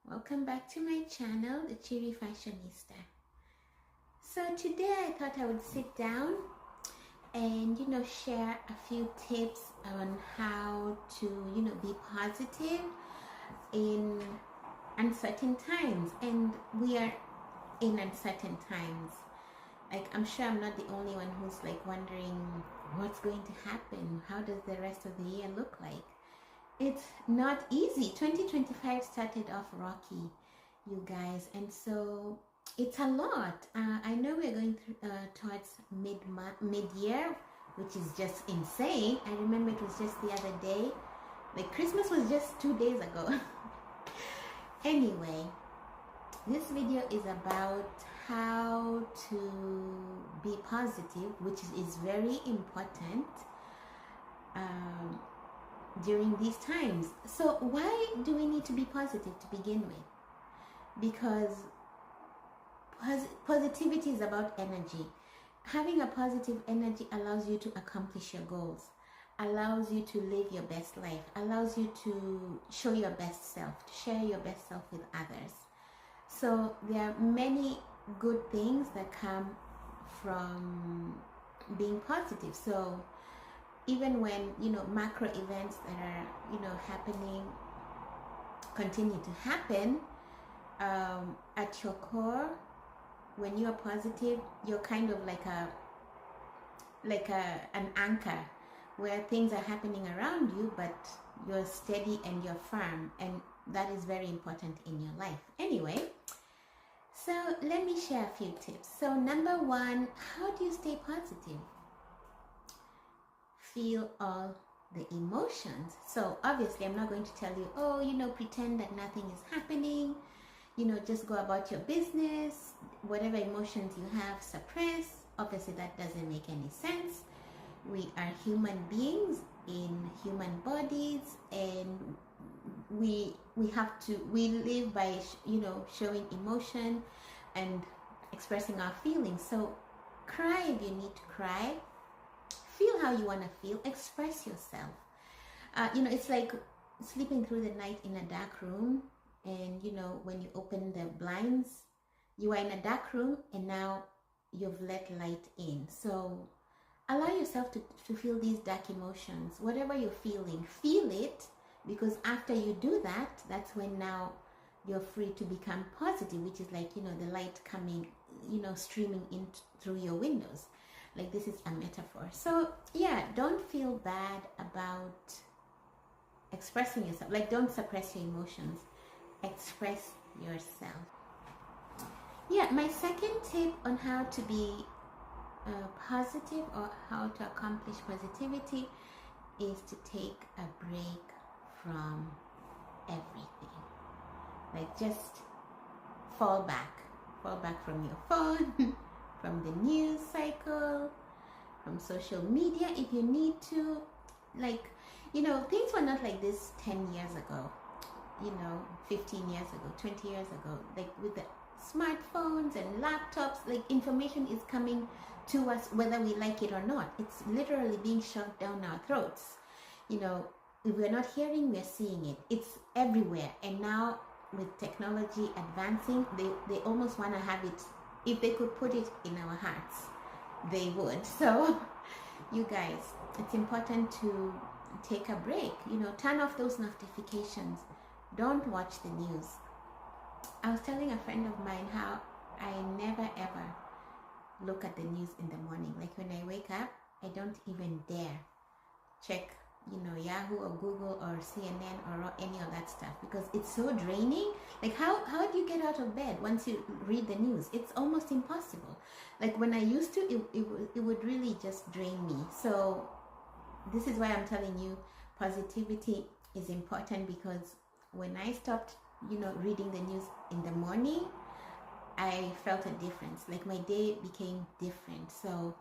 Welcome back to my channel, The Cheery Fashionista. So today I thought I would sit down and share a few tips on how to be positive in uncertain times. And we are in uncertain times. Like, I'm sure I'm not the only one who's like wondering what's going to happen. How does the rest of the year look like? It's not easy. 2025 started off rocky, you guys, and so it's a lot. I know we're going towards mid-year, which is just insane. I remember it was just the other day. Like, Christmas was just 2 days ago. Anyway, this video is about how to be positive, which is very important during these times. So why do we need to be positive to begin with? Because positivity is about energy. Having a positive energy allows you to accomplish your goals, allows you to live your best life, allows you to show your best self, to share your best self with others. So there are many good things that come from being positive. So even when macro events that are happening continue to happen, at your core, when you are positive, you're kind of like an anchor where things are happening around you, but you're steady and you're firm, and that is very important in your life. Anyway, so let me share a few tips. So number one, how do you stay positive? Feel all the emotions. So obviously I'm not going to tell you, pretend that nothing is happening, just go about your business. Whatever emotions you have, suppress. Obviously that doesn't make any sense. We are human beings in human bodies, and we live by showing emotion and expressing our feelings. So cry if you need to cry. Feel how you want to feel. Express yourself. It's like sleeping through the night in a dark room, and when you open the blinds, you are in a dark room and now you've let light in. So allow yourself to feel these dark emotions. Whatever you're feeling, feel it, because after you do that, that's when now you're free to become positive, which is like the light coming, streaming in through your windows. Like, this is a metaphor. So yeah, don't feel bad about expressing yourself. Like, don't suppress your emotions. Express yourself. Yeah, my second tip on how to be positive, or how to accomplish positivity, is to take a break from everything. Like, just fall back from your phone, from the news cycle, from social media if you need to. Like, things were not like this 10 years ago, 15 years ago, 20 years ago. Like, with the smartphones and laptops, like, information is coming to us whether we like it or not. It's literally being shoved down our throats. If we're not hearing, we're seeing it. It's everywhere. And now with technology advancing, they almost want to have it. If they could put it in our hearts, they would. So you guys, it's important to take a break. Turn off those notifications. Don't watch the news. I was telling a friend of mine how I never ever look at the news in the morning. Like, when I wake up, I don't even dare check Yahoo or Google or CNN or any of that stuff, because it's so draining. Like, how do you get out of bed once you read the news? It's almost impossible. Like, when I used to, it would really just drain me. So this is why I'm telling you positivity is important, because when I stopped reading the news in the morning, I felt a difference. Like, my day became different. So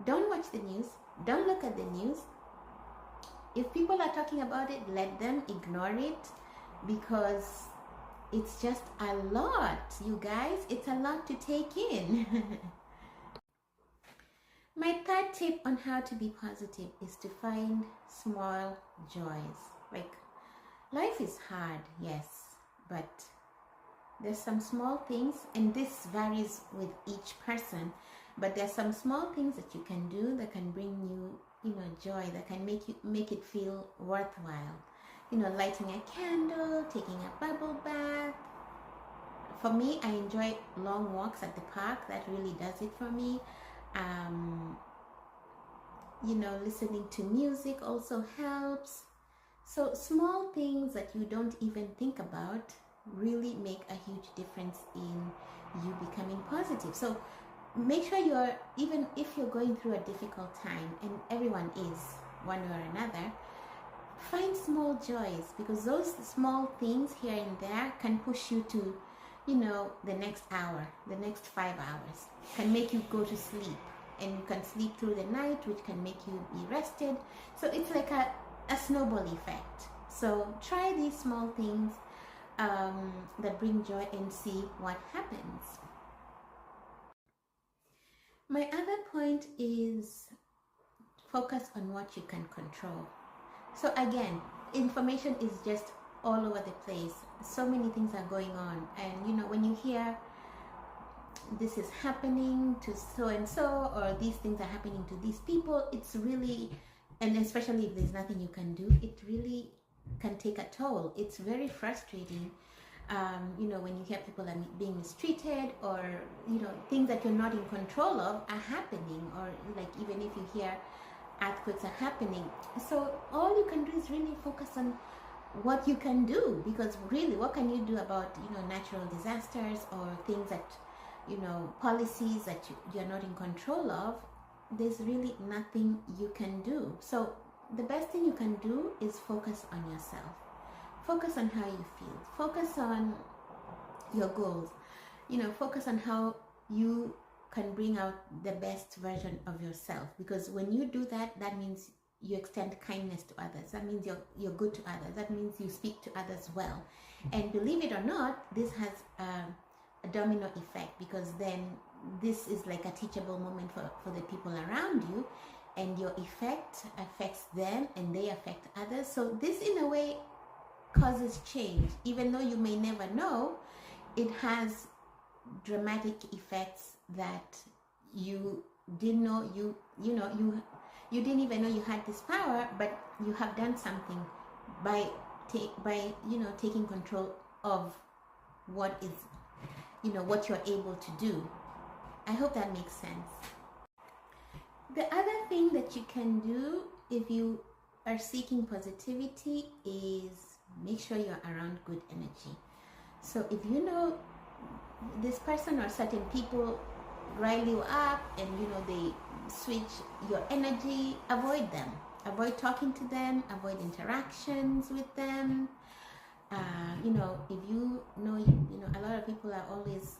don't watch the news, don't look at the news. If people are talking about it, let them. Ignore it, because it's just a lot, you guys. It's a lot to take in. My third tip on how to be positive is to find small joys. Like, life is hard, yes, but There's some small things, and this varies with each person, but there's some small things that you can do that can bring you, joy, that can make it feel worthwhile. Lighting a candle, taking a bubble bath. For me, I enjoy long walks at the park. That really does it for me. Listening to music also helps. So small things that you don't even think about really make a huge difference in you becoming positive. So make sure even if you're going through a difficult time, and everyone is one way or another, find small joys, because those small things here and there can push you to, the next hour, the next 5 hours, can make you go to sleep, and you can sleep through the night, which can make you be rested. So it's like a snowball effect. So try these small things that bring joy and see what happens. My other point is focus on what you can control. So again, information is just all over the place. So many things are going on, and when you hear this is happening to so and so, or these things are happening to these people, it's really, and especially if there's nothing you can do, it really can take a toll. It's very frustrating. When you hear people are being mistreated, or things that you're not in control of are happening, or like even if you hear earthquakes are happening. So all you can do is really focus on what you can do, because really, what can you do about natural disasters or things that policies that you're not in control of? There's really nothing you can do. So the best thing you can do is focus on yourself. Focus on how you feel. Focus on your goals. Focus on how you can bring out the best version of yourself, because when you do that, that means you extend kindness to others. That means you're good to others. That means you speak to others well. And believe it or not, this has a domino effect, because then this is like a teachable moment for the people around you, and your effect affects them and they affect others. So this in a way causes change. Even though you may never know, it has dramatic effects that you didn't know you didn't even know you had this power, but you have done something by taking control of what is what you're able to do. I hope that makes sense. The other thing that you can do if you are seeking positivity is make sure you're around good energy. So if this person or certain people rile you up, and they switch your energy, avoid them. Avoid talking to them, avoid interactions with them. If a lot of people are always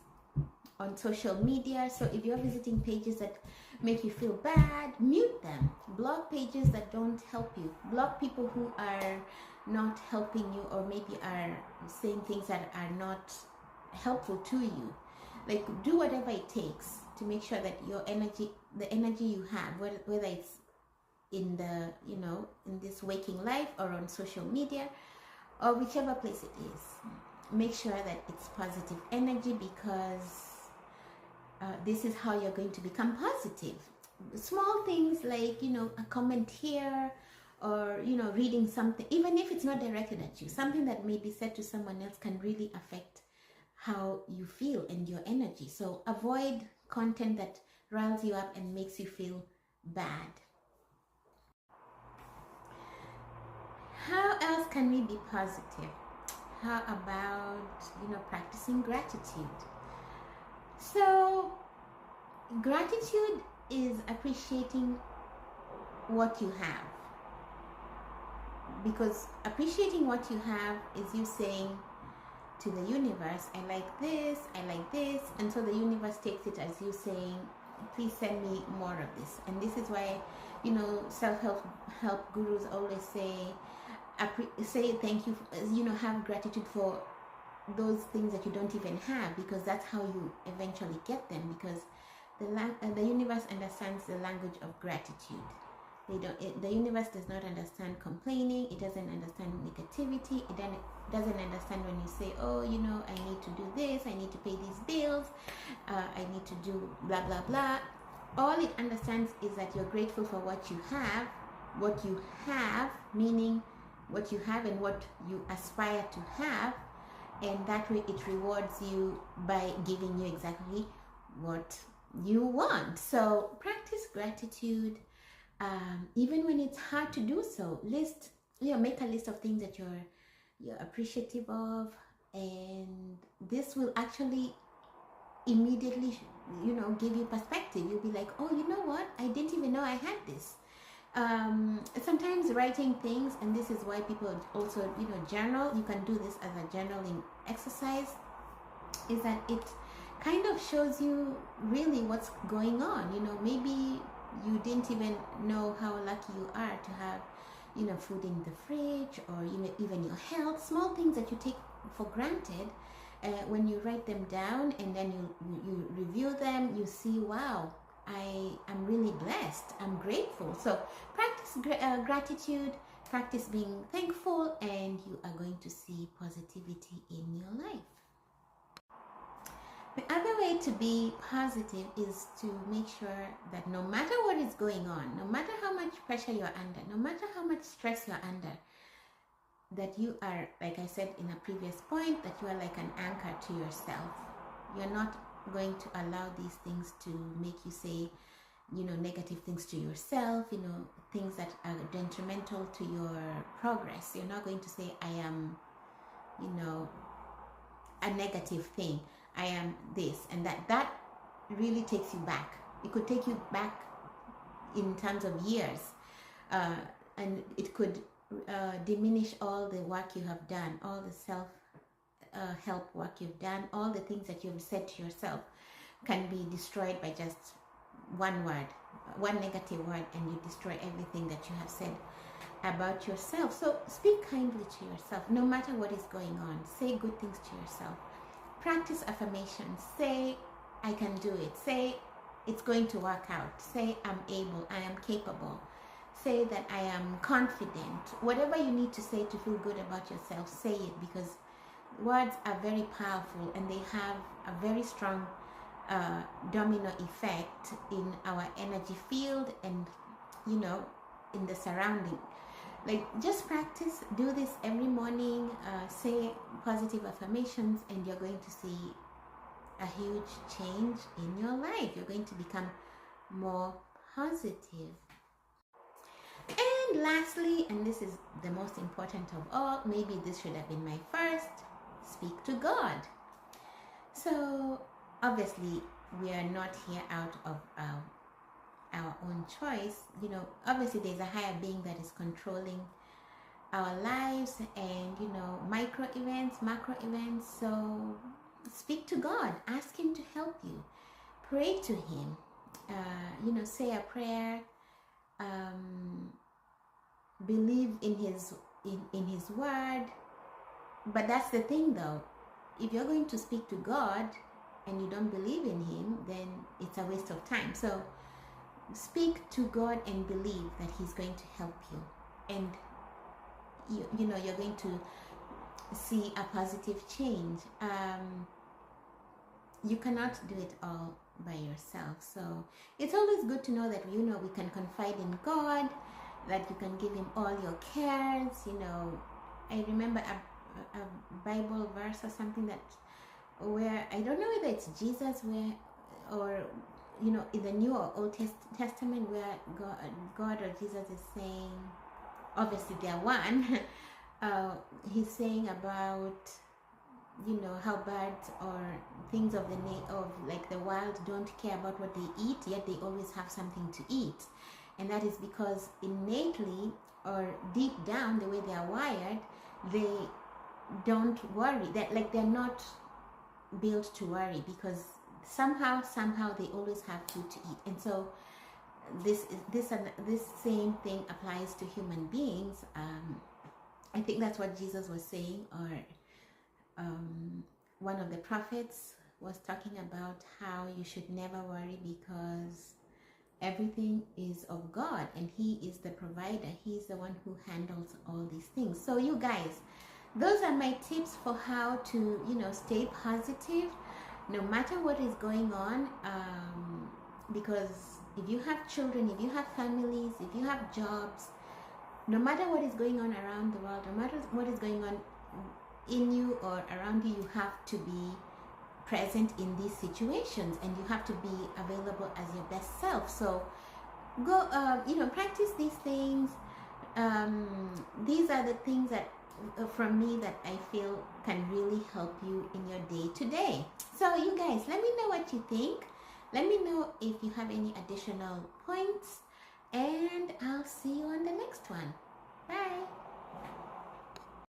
on social media, so if you're visiting pages that make you feel bad, mute them. Block pages that don't help you. Block people who are not helping you, or maybe are saying things that are not helpful to you. Like, do whatever it takes to make sure that your energy, the energy you have, whether it's in the in this waking life or on social media or whichever place it is, make sure that it's positive energy, because this is how you're going to become positive. Small things like a comment here, or reading something, even if it's not directed at you, something that may be said to someone else can really affect how you feel and your energy. So avoid content that riles you up and makes you feel bad. How else can we be positive? How about practicing gratitude? So gratitude is appreciating what you have, because appreciating what you have is you saying to the universe, I like this, and so the universe takes it as you saying, please send me more of this. And this is why self-help gurus always say thank you, have gratitude for those things that you don't even have, because that's how you eventually get them, because the universe understands the language of gratitude. The universe does not understand complaining. It doesn't understand negativity. positivity, it then doesn't understand when you say, oh, you know, I need to do this, I need to pay these bills, I need to do blah blah blah. All it understands is that you're grateful for what you have, meaning what you have and what you aspire to have, and that way it rewards you by giving you exactly what you want. So practice gratitude, even when it's hard to do so. Make a list of things that you're appreciative of, and this will actually immediately, give you perspective. You'll be like, oh, you know what, I didn't even know I had this. Sometimes writing things, and this is why people also journal, you can do this as a journaling exercise, is that it kind of shows you really what's going on. Maybe you didn't even know how lucky you are to have food in the fridge, or even your health, small things that you take for granted. When you write them down and then you review them, you see, wow, I am really blessed, I'm grateful. So practice gratitude, practice being thankful, and you are going to see positivity in your life. The other way to be positive is to make sure that no matter what is going on, no matter how much pressure you're under, no matter how much stress you're under, that you are, like I said in a previous point, that you are like an anchor to yourself. You're not going to allow these things to make you say, negative things to yourself, things that are detrimental to your progress. You're not going to say, I am, a negative thing. I am this and that. That really takes you back. It could take you back in terms of years, and it could diminish all the work you have done, all the self-help work you've done, all the things that you've said to yourself can be destroyed by just one word, one negative word, and you destroy everything that you have said about yourself. So speak kindly to yourself, no matter what is going on. Say good things to yourself. Practice affirmations. Say, I can do it. Say, it's going to work out. Say, I'm able, I am capable. Say that I am confident. Whatever you need to say to feel good about yourself, say it, because words are very powerful and they have a very strong domino effect in our energy field and, in the surrounding. Like, just practice, do this every morning, say positive affirmations, and you're going to see a huge change in your life. You're going to become more positive. And lastly, and this is the most important of all, maybe this should have been my first, speak to God. So obviously we are not here out of our own choice. Obviously there's a higher being that is controlling our lives, and micro events, macro events. So speak to God, ask Him to help you, pray to Him, say a prayer, believe in his word. But that's the thing though, if you're going to speak to God and you don't believe in Him, then it's a waste of time. So speak to God and believe that He's going to help you, and you're going to see a positive change. You cannot do it all by yourself, so it's always good to know that we can confide in God, that you can give Him all your cares. I remember a Bible verse or something where I don't know whether it's Jesus or in the New or Old Testament, where God or Jesus is saying, obviously they're one, He's saying about how birds or things of the wild don't care about what they eat, yet they always have something to eat. And that is because innately or deep down, the way they are wired, they don't worry. They're not built to worry, because somehow they always have food to eat. And so this same thing applies to human beings. I think that's what Jesus was saying, or one of the prophets was talking about how you should never worry, because everything is of God and He is the provider. He's the one who handles all these things. So you guys, those are my tips for how to, stay positive no matter what is going on. Because if you have children, if you have families, if you have jobs, no matter what is going on around the world, no matter what is going on in you or around you, you have to be present in these situations, and you have to be available as your best self. So go, practice these things. These are the things that from me that I feel can really help you in your day to day. So you guys, let me know what you think. Let me know if you have any additional points, and I'll see you on the next one. Bye.